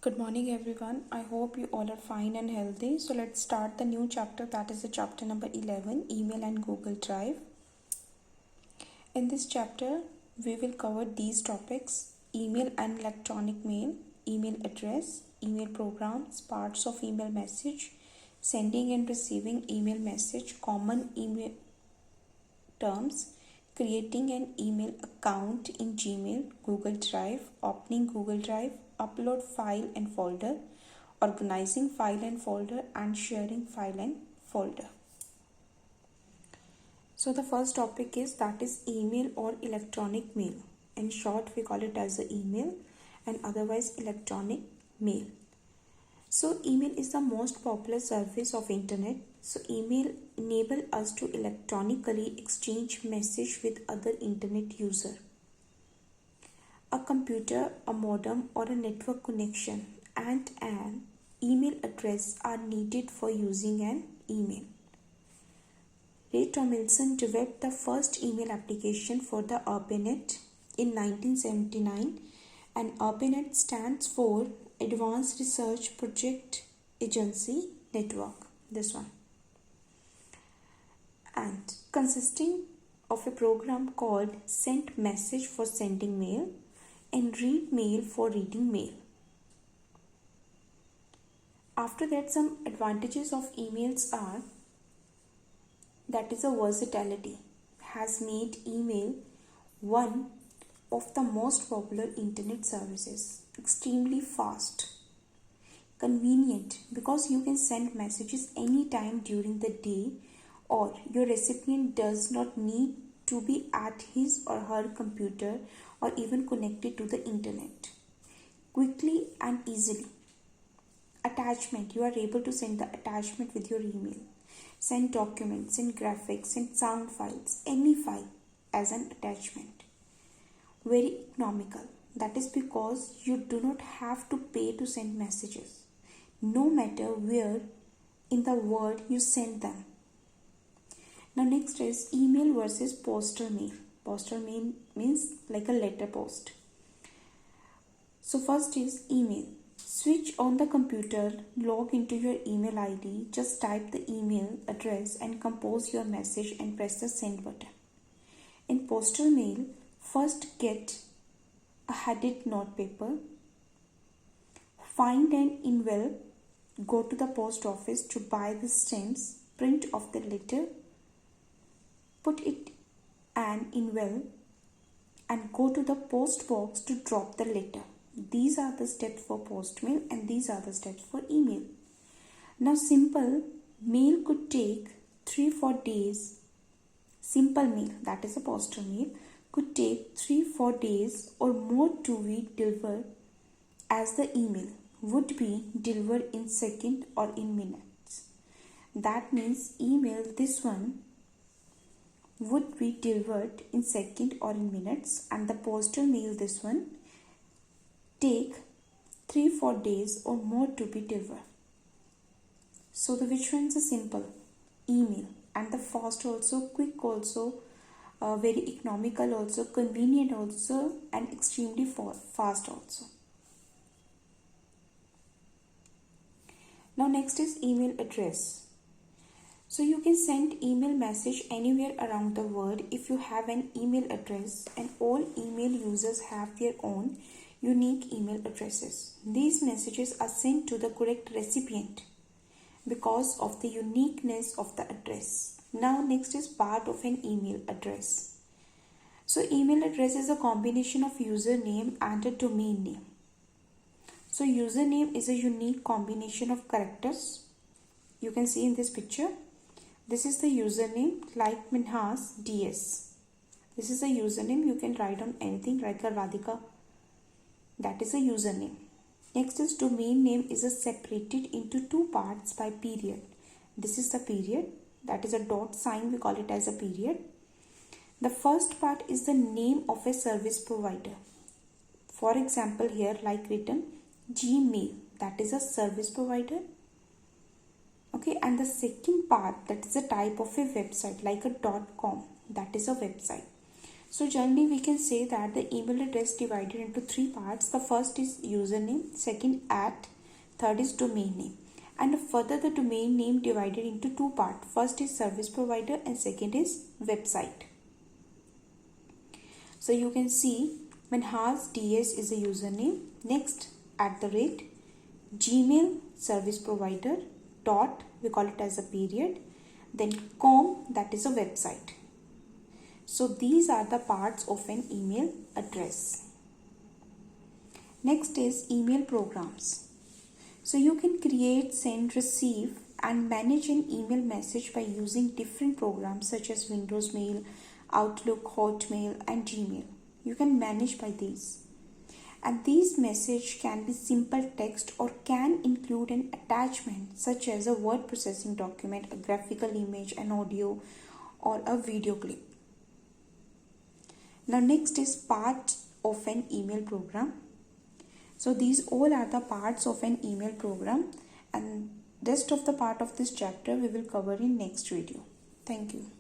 Good morning, everyone. I hope you all are fine and healthy. So, let's start the new chapter, that is the chapter number 11, Email and Google Drive. In this chapter, we will cover these topics: email and electronic mail, email address, email programs, parts of email message, sending and receiving email message, common email terms, creating an email account in Gmail, Google Drive, opening Google Drive, upload file and folder, organizing file and folder, and sharing file and folder. So the first topic is that is email or electronic mail. In short, we call it as the email and otherwise electronic mail. So email is the most popular service of internet. So email enable us to electronically exchange message with other internet user. A computer, a modem or a network connection and an email address are needed for using an email. Ray Tomlinson developed the first email application for the ARPANET in 1979, and ARPANET stands for Advanced Research Project Agency Network, this one, and consisting of a program called Send Message for sending mail and Read Mail for reading mail. After that, some advantages of emails are that is a versatility has made email one of the most popular internet services, extremely fast, convenient because you can send messages anytime during the day, or your recipient does not need to be at his or her computer or even connected to the internet. Quickly and easily. Attachment, you are able to send the attachment with your email. Send documents, send graphics, send sound files, any file as an attachment. Very economical. That is because you do not have to pay to send messages, no matter where in the world you send them. Now next is email versus postal mail. Postal mail means like a letter post. So first is email. Switch on the computer, log into your email ID, just type the email address and compose your message and press the send button. In postal mail, first get a headed note paper, find an envelope, go to the post office to buy the stamps, print off the letter, put it an envelope and go to the post box to drop the letter. These are the steps for post mail and these are the steps for email. Now simple mail could take 3-4 days. Simple mail, that is a postal mail, could take 3-4 days or more to be delivered, as the email would be delivered in seconds or in minutes. That means email, this one, would be delivered in seconds or in minutes, and the postal mail, this one, take 3-4 days or more to be delivered. So the which one is a simple? Email. And the fast also, quick also, very economical also, convenient also, and extremely fast also. Now next is email address. So you can send email message anywhere around the world if you have an email address, and all email users have their own unique email addresses. These messages are sent to the correct recipient because of the uniqueness of the address. Now next is part of an email address. So email address is a combination of username and a domain name. So username is a unique combination of characters. You can see in this picture. This is the username, like Minhas DS. This is a username. You can write on anything like a Radhika. That is a username. Next is domain name is separated into two parts by period. This is the period. That is a dot sign. We call it as a period. The first part is the name of a service provider. For example, here like written Gmail. That is a service provider. Okay, and the second part, that is a type of a website like a .com. That is a website. So generally we can say that the email address divided into three parts. The first is username, second @ third is domain name. And further the domain name divided into two parts. First is service provider and second is website. So you can see Manhas DS is a username. Next @Gmail service provider dot, we call it as a period, then com, that is a website. So these are the parts of an email address. Next is email programs. So you can create, send, receive and manage an email message by using different programs such as Windows Mail, Outlook, Hotmail and Gmail. You can manage by these. And these message can be simple text or can include an attachment such as a word processing document, a graphical image, an audio or a video clip. Now next is part of an email program. So these all are the parts of an email program, and rest of the part of this chapter we will cover in next video. Thank you.